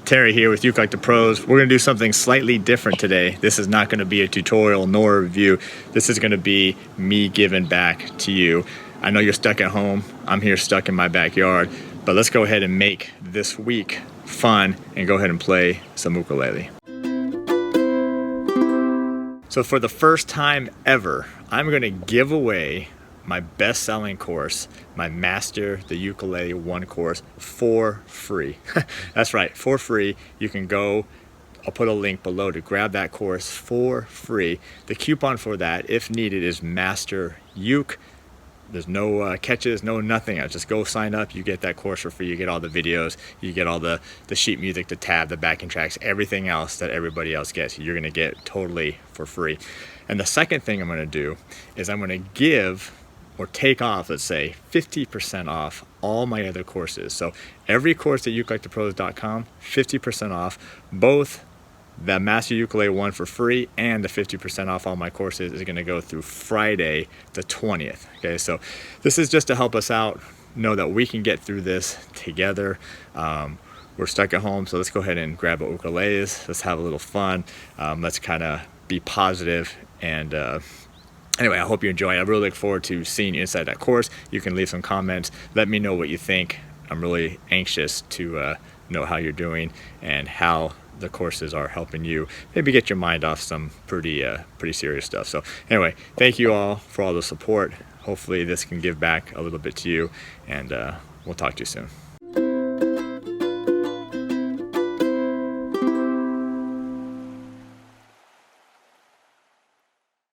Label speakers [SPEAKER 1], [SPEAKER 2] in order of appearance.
[SPEAKER 1] Terry here with ukelikethepros. We're going to do something slightly different today. This is not going to be a tutorial nor a review. This is going to be me giving back to you. I know you're stuck at home. I'm here stuck in my backyard. But let's go ahead and make this week fun and go ahead and play some ukulele. So for the first time ever, I'm going to give away my best-selling course, my Master the Ukulele 1 course, for free. That's right, for free. You can go, I'll put a link below to grab that course for free. The coupon for that, if needed, is Master Uke. There's no catches, no nothing else. Just go sign up, you get that course for free. You get all the videos, you get all the sheet music, the tab, the backing tracks, everything else that everybody else gets. You're gonna get totally for free. And the second thing I'm gonna do is I'm gonna give or take off, let's say, 50% off all my other courses. So every course at ukelikethepros.com, 50% off. Both the Master Ukulele 1 for free and the 50% off all my courses is gonna go through Friday the 20th. Okay, so this is just to help us out, know that we can get through this together. We're stuck at home, so let's go ahead and grab our ukuleles. Let's have a little fun. Let's kind of be positive and anyway, I hope you enjoy it. I really look forward to seeing you inside that course. You can leave some comments. Let me know what you think. I'm really anxious to know how you're doing and how the courses are helping you maybe get your mind off some pretty serious stuff. So anyway, thank you all for all the support. Hopefully this can give back a little bit to you, and we'll talk to you soon.